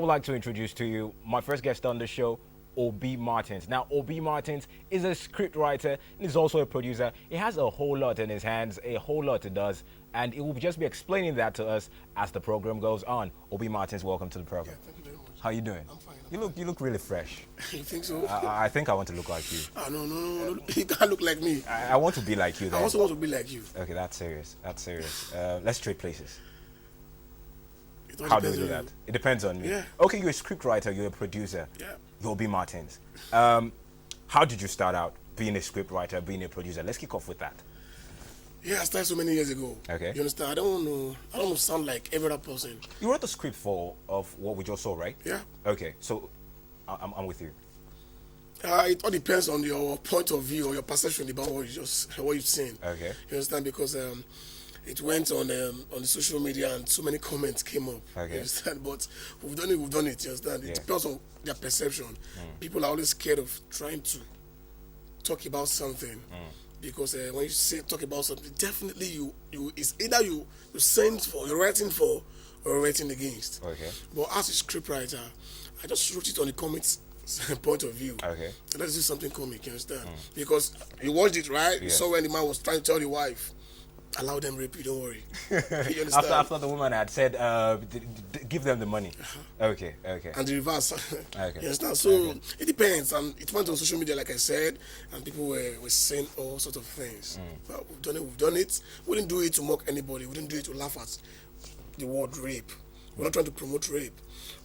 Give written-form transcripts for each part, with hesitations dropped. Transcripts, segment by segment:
would like to introduce to you my first guest on the show, O.B. Martins. Now, O.B. Martins is a scriptwriter and he's also a producer. He has a whole lot in his hands, a whole lot he does, and he will just be explaining that to us as the program goes on. O.B. Martins, welcome to the program. Yeah, thank you very much. How you doing? I'm fine. You look really fresh. You think so? I think I want to look like you. No. You can't look like me. I want to be like you. Then. I also want to be like you. Okay, that's serious. That's serious. Let's trade places. It all How do we depends do on that? you. It depends on me. Yeah. Okay, you're a scriptwriter, you're a producer. Yeah. You're O.B. Martins. How did you start out being a scriptwriter, being a producer? Let's kick off with that. Yeah, I started so many years ago. Okay. You understand? I don't want to sound like every other person. You wrote the script of what we just saw, right? Yeah. Okay, so I'm with you. It all depends on your point of view or your perception about what you've seen. Okay. You understand? Because it went on the social media and so many comments came up. Okay. You understand? But we've done it. You understand? It Yeah. depends on their perception. People are always scared of trying to talk about something. Because when you say talk about something, definitely you it's either you send for, you're writing for, or you're writing against. Okay. But as a scriptwriter, I just wrote it on the comics point of view. Okay. So let's do something comic, you understand? Because you watched it, right? You Yeah. saw when the man was trying to tell the wife, allow them rape you, don't worry. You understand? after the woman had said, give them the money. Okay. And the reverse. Okay. You understand? So it depends. And it went on social media, like I said, and people were saying all sorts of things. But we've done it. We didn't do it to mock anybody. We didn't do it to laugh at the word rape. We're not trying to promote rape.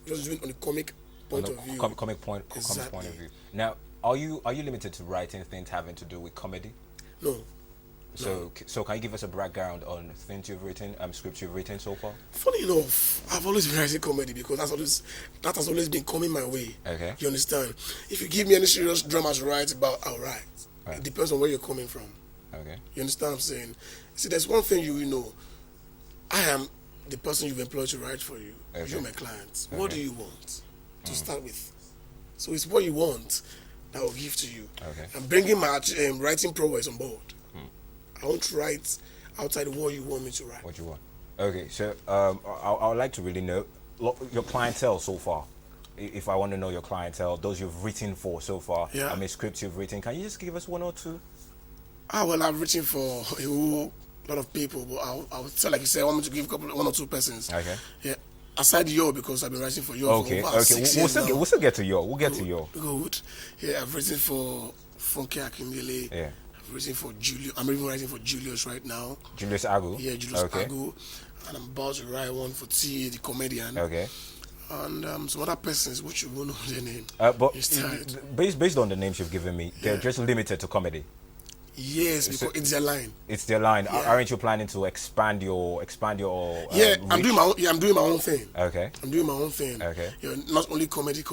We're just doing it on a comic point of view. Comic point Exactly. of view. Now, are you limited to writing things having to do with comedy? No. So can you give us a background on things you've written, scripts you've written so far? Funny enough, I've always been writing comedy because that has always been coming my way. Okay. You understand? If you give me any serious drama to write about, I'll write. Right. It depends on where you're coming from. Okay. You understand what I'm saying? See, there's one thing you know. I am the person you've employed to write for you. Okay. You're my client. What Okay. do you want to start with? So it's what you want that I will give to you. Okay. I'm bringing my writing prowess on board. I won't write outside what you want me to write. What you want? Okay, so I would like to really know your clientele so far. If I want to know your clientele, those you've written for so far, Yeah. Scripts you've written, can you just give us one or two? Well, I've written for a whole lot of people, but I'll tell, like you said, I want me to give one or two persons. Okay. Yeah. Aside Yo, because I've been writing for Yo Okay, for over 6 years now. we'll still get to Yo. We'll get to Yo. Good. Yeah, I've written for Funky Akindele. Yeah. I've written for Julio. I'm even writing for Julius right now. Julius Agu. Yeah, Julius Okay. Agu. And I'm about to write one for T, the comedian. Okay. And some other persons, which you won't know their name. But It's tired. based on the names you've given me, they're Yeah. just limited to comedy. Yes, because it's their line. It's their line. Yeah. Aren't you planning to expand your Yeah, I'm reach? doing my own. Yeah, I'm doing my own thing. Okay. I'm doing my own thing. Okay. You know, not only comedy.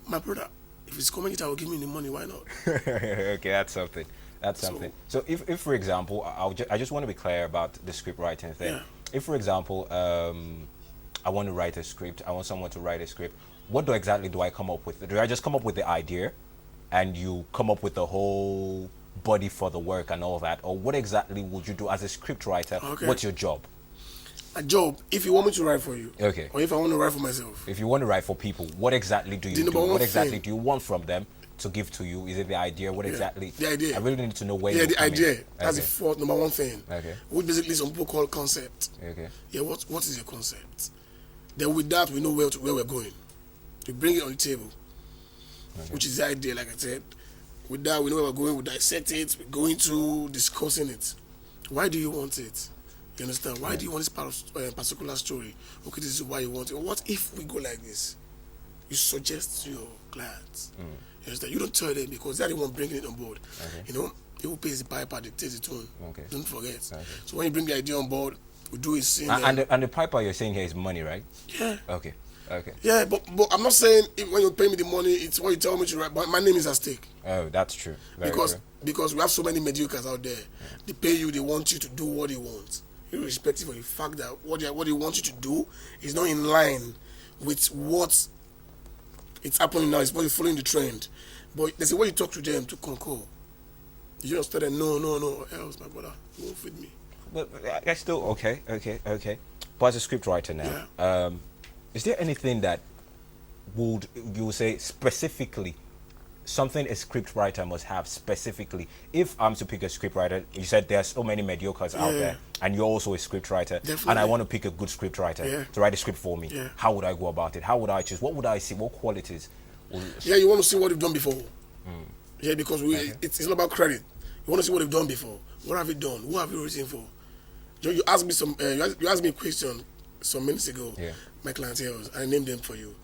My brother, if it's comedy that will give me the money, why not? Okay, that's something. That's something. So if for example, I just want to be clear about the script writing thing. Yeah. If for example, I want to write a script, I want someone to write a script, what exactly do I come up with? Do I just come up with the idea and you come up with the whole body for the work and all that? Or what exactly would you do as a script writer? Okay. What's your job? A job, if you want me to write for you. Okay. Or if I want to write for myself. If you want to write for people, what exactly do you The do? number one What exactly thing- do you want from them to give to you? Is it the idea? What exactly? The idea. I really need to know where Yeah, you're the coming. idea. That's the Okay. fourth, number one thing. Okay. Which basically some people call concept. Okay. Yeah, what is your concept? Then with that, we know where we're going. We bring it on the table, which is the idea, like I said. With that, we know where we're going. We dissect it. We're going to discussing it. Why do you want it? You understand? Why do you want this particular story? Okay, this is why you want it. What if we go like this? You suggest to your clients. You understand? You don't tell them because they're the one bringing it on board. Okay. You know, who pays the piper dictates the tone. Okay. Don't forget. Okay. So when you bring the idea on board, we do a scene. And the piper you're saying here is money, right? Yeah. Okay. Okay. Yeah, but I'm not saying when you pay me the money, it's what you tell me to write. But my name is at stake Oh, that's true. Very because true. because we have so many mediocres out there. They pay you, they want you to do what they want, irrespective of the fact that what they want you to do is not in line with what it's happening now. It's probably following the trend. But there's a way you talk to them to concur. You just tell them no, else my brother, you won't feed me. But I still okay. But as a script writer now, Is there anything that would you say specifically something a script writer must have specifically? If I'm to pick a script writer, you said there's so many mediocres out there, and you're also a script writer, Definitely. and I want to pick a good script writer to write a script for me. How would I go about it? How would I choose? What would I see? What qualities? Yeah, you want to see what they've done before. Yeah, because it's not about credit. You want to see what they've done before. What have you done? Who have you written for? You asked me you asked me a question some minutes ago. My clientele, I named them for you.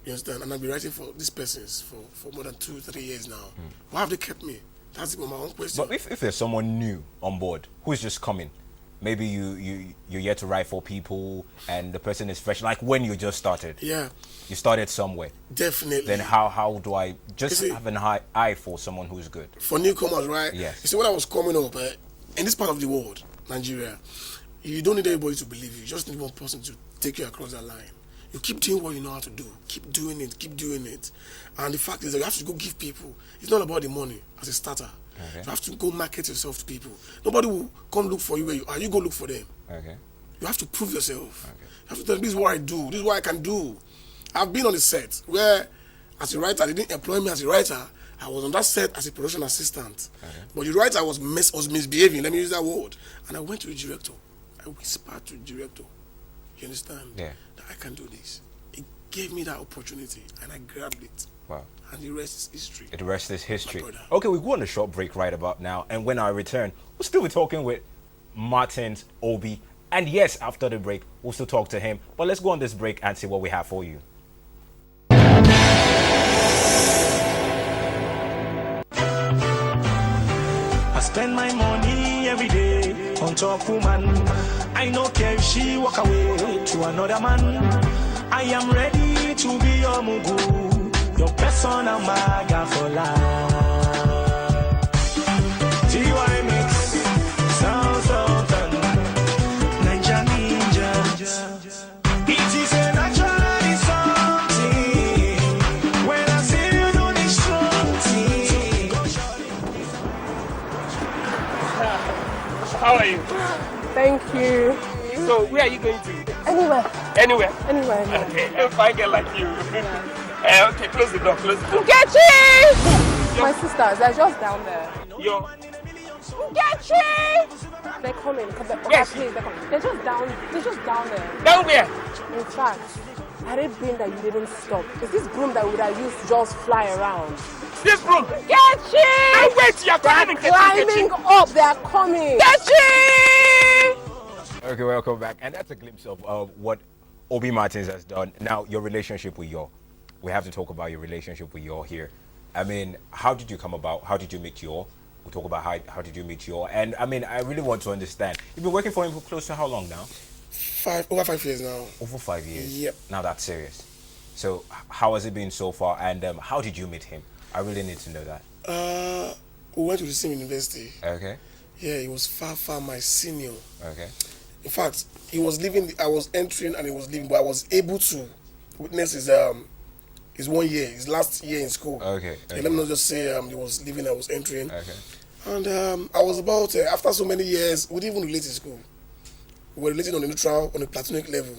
You understand? And I've been writing for these persons for more than 2-3 years now. Why have they kept me? That's my own question. But if there's someone new on board who's just coming, maybe you're yet to write for people, and the person is fresh, like when you just started. Yeah. You started somewhere. Definitely. Then how do I just have an eye for someone who's good? For newcomers, right? Yes. You see, when I was coming up, in this part of the world, Nigeria, you don't need anybody to believe you. You just need one person to take you across that line. You keep doing what you know how to do. Keep doing it. Keep doing it. And the fact is that you have to go give people. It's not about the money as a starter. You have to go market yourself to people. Nobody will come look for you where you are. You go look for them. You have to prove yourself. You have to tell them, this is what I do. This is what I can do. I've been on the set where, as a writer, they didn't employ me as a writer. I was on that set as a production assistant. But the writer was misbehaving. Let me use that word. And I went to the director. I whispered to the director. You understand? Yeah. That I can do this. It gave me that opportunity, and I grabbed it. Wow. And the rest is history. The rest is history. brother. Okay, we go on a short break right about now, and when I return, we'll still be talking with Martins Obi. And yes, after the break, we'll still talk to him. But let's go on this break and see what we have for you. I spend my money every day on top woman. I no care if she walk away to another man. I am ready to be your mugu, your persona maga for life. TY mix, sounds of Ninja Ninja. It is a natural something. When I see you do this strong thing. How are you? Thank you. So, where are you going to? Anywhere. Anywhere? Anywhere. Yeah. Okay, if I get like you. Okay, close the door, close the door. Nkechi! My sisters, they're just down there. Yo, Nkechi! They're coming. Yes. Please, they're coming. They're just down there. down where? In fact, had it been that you didn't stop, is this broom that would have used to just fly around? This room. Nkechi! Now wait, you're They're coming, climbing up. They're coming. Okay, welcome back. And that's a glimpse of what Obi Martins has done. Now, your relationship with Yor. We have to talk about your relationship with Yor here. I mean, how did you come about? How did you meet Yor? We'll talk about how did you meet Yor. And I mean, I really want to understand. You've been working for him for close to how long now? Over 5 years now. Over 5 years. Yep. Now that's serious. So, how has it been so far? And how did you meet him? I really need to know that. We went to the same university. Okay. Yeah, he was far my senior. Okay. In fact, he was leaving. I was entering and he was leaving, but I was able to witness his 1 year, his last year in school. Okay. Yeah, let me not just say he was leaving, I was entering. Okay. And I was about after so many years, we didn't even relate in school. We were relating on a neutral, on a platonic level,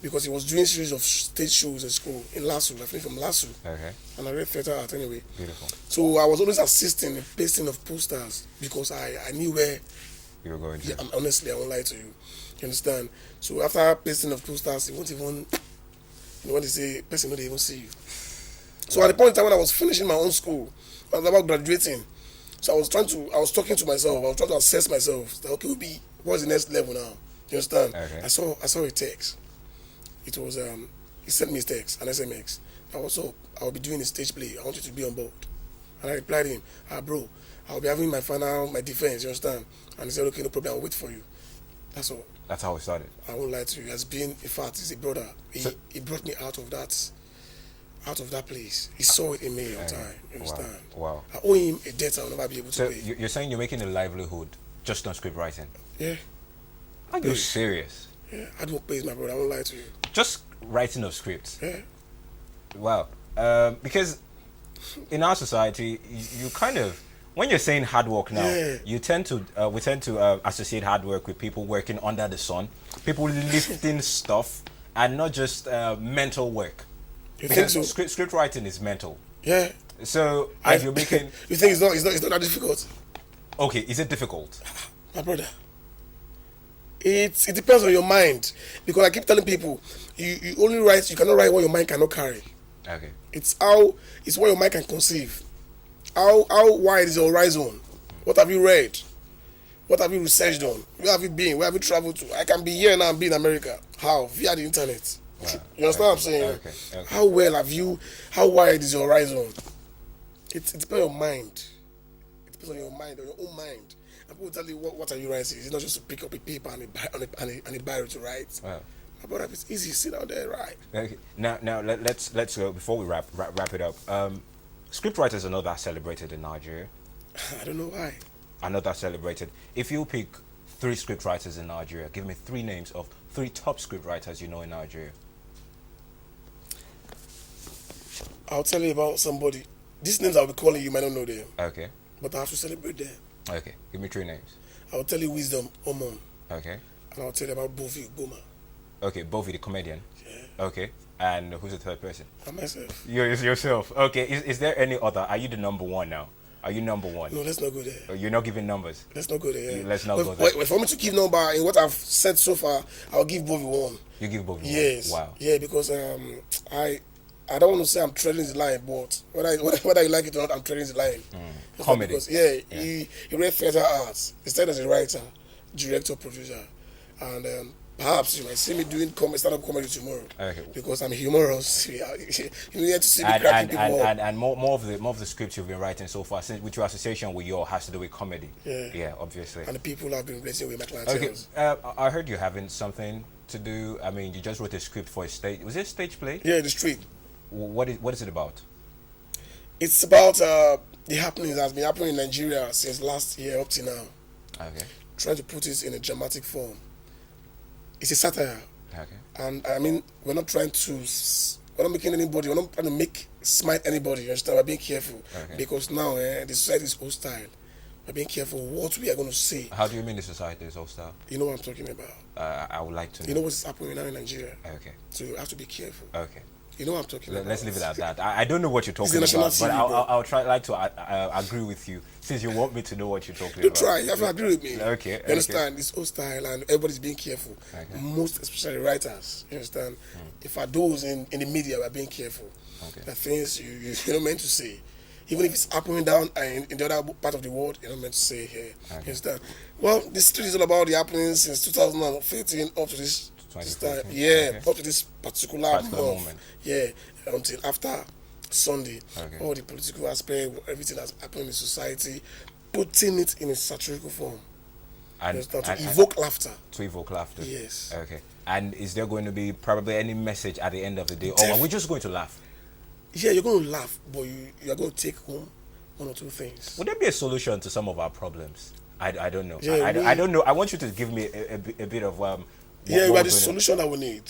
because he was doing series of stage shows in school in LASU. I finished from LASU. Okay. And I read theater art anyway. Beautiful. So I was always assisting in pasting of posters because I knew where. You were going to. Yeah, honestly, I won't lie to you. You understand? So after pasting of posters, he won't even. When they say person, no, they even see you. So at the point in time when I was finishing my own school, I was about graduating. So I was talking to myself. I was trying to assess myself. Like, okay, what's the next level now? You understand? Okay. I saw a text. It was he sent me a text, an SMX. I'll be doing a stage play. I want you to be on board. And I replied him, bro, I'll be having my defense, you understand? And he said, okay, no problem, I'll wait for you. That's all. That's how it started. I won't lie to you. He has been, in fact, he's a brother. He brought me out of that place. He saw it in me on time. You understand? Wow. I owe him a debt I will never be able to So pay. you're saying you're making a livelihood just on script writing? Yeah. Are you serious? Yeah. I don't pay my brother. I won't lie to you. Just writing of scripts? Yeah. Wow. Because in our society, you kind of, when you're saying hard work now, we tend to associate hard work with people working under the sun, people lifting stuff and not just mental work. You think so? Script writing is mental. Yeah. So as you're making, you think it's not that difficult? okay, is it difficult? My brother, it depends on your mind, because I keep telling people, you only write, you cannot write what your mind cannot carry. Okay. It's what your mind can conceive. How wide is your horizon? What have you read? What have you researched on? Where have you been? Where have you traveled to? I can be here now and be in America. How? Via the internet. Wow. You understand what I'm saying? Okay. How well have you? How wide is your horizon? It depends on your mind. It depends on your mind, on your own mind. And people tell you what are you writing? It's not just to pick up a paper and a biro to write. Wow. But if it's easy, sit down there, right? Okay. Now let's go before we wrap it up. Script writers are not that celebrated in Nigeria. I don't know why. Are not that celebrated. If you pick 3 script writers in Nigeria, give me 3 names of 3 top script writers you know in Nigeria. I'll tell you about somebody. These names I'll be calling you might not know them. Okay. But I have to celebrate them. Okay. Give me 3 names. I'll tell you Wisdom Omon. Okay. And I'll tell you about Bovi Goma. Okay. Bovi the comedian. Yeah. Okay. And who's the third person? And myself. Yourself. Okay. Is there any other? Are you the number 1 now? Are you number 1? No, let's not go there. You're not giving numbers. Let's not go there. Yeah. Let's not go there. For me to give number in what I've said so far, I'll give Bovi 1. You give Bovi 1? Yes. Wow. Yeah, because I don't want to say I'm treading the line, but whether you like it or not, I'm treading the line. Comedy. Because, he read theater arts. He started as a writer, director, producer, and perhaps you might see me doing stand-up comedy tomorrow. Okay. Because I'm humorous. You need to see me cracking people up. And more of the scripts you've been writing so far, since with your association with your has to do with comedy. Yeah, obviously. And the people I've been blessing with my clientele. Okay. I heard you're having something to do. I mean, you just wrote a script for a stage. Was it a stage play? Yeah, the street. What is it about? It's about the happenings that has been happening in Nigeria since last year up to now. Okay. Trying to put it in a dramatic form. It's a satire. Okay. And I mean, we're not making anybody, we're not trying to smite anybody, you understand? We're being careful. Okay. Because now the society is hostile. We're being careful what we are going to say. How do you mean the society is hostile? You know what I'm talking about. I would like to know. You know what's happening now in Nigeria. Okay. So you have to be careful. Okay. You know what I'm talking about. Let's leave it at that. I don't know what you're talking national about, but TV, I'll try to agree with you since you want me to know what you're talking You about. try, you have to agree with me. Okay. You understand? It's hostile and everybody's being careful. Okay. Most especially writers. You understand? In fact, those in the media are being careful. Okay. The things you're not meant to say. Even if it's happening down in the other part of the world, you're not meant to say here. Okay. You understand? Well, this street is all about the happenings since 2015 up to this time. 2015. Yeah, Okay. up to this particular month. moment. Yeah, until after Sunday. Okay. All the political aspect, everything that's happening in society, putting it in a satirical form. And To evoke laughter. To evoke laughter. Yes. Okay. And is there going to be probably any message at the end of the day, or are we just going to laugh? Yeah, you're going to laugh, but you are going to take home 1 or 2 things. Would there be a solution to some of our problems? I don't know. Yeah, I don't know. I want you to give me a bit of We are the solution that we need.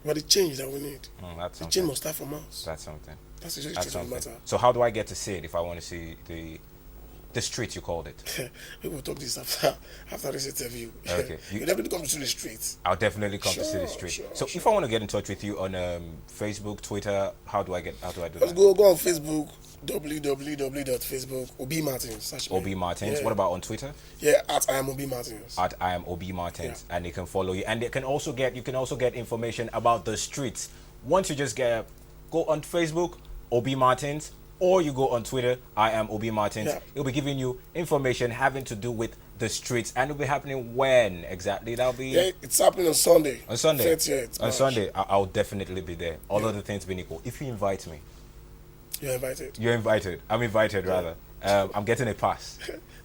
We are the change that we need. That's The something. change must start from us. That's something. That's the truth That's of the something. matter. So how do I get to see it if I want to see the street you called it? We will talk this after this interview. Okay. You definitely come to the streets. I'll definitely come to see the Sure, street. sure, So if I want to get in touch with you on Facebook, Twitter, how do I do Let's that? go on Facebook, www.facebook, Obi Martins. Search me. OB Martins. Yeah. What about on Twitter? Yeah, at I am Obi Martins. At I am OB Martins, and they can follow you. And you can also get information about the streets. Once you just go on Facebook, OB Martins, or you go on Twitter, I am OB Martins. Yeah. It'll be giving you information having to do with the streets, and it'll be happening when exactly? That'll be Yeah, it's happening on Sunday. on Sunday. 30th On March. Sunday, I'll definitely be there. All other things being equal. If you invite me, You're invited. you're invited. I'm invited rather. I'm getting a pass.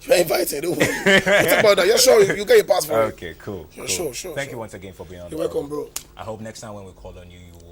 You're invited. Don't worry. We'll talk about that. You're sure you get your passport. Okay, cool. Yeah, cool. sure. Thank you once again for being on. You're the welcome, program. bro. I hope next time when we call on you, you will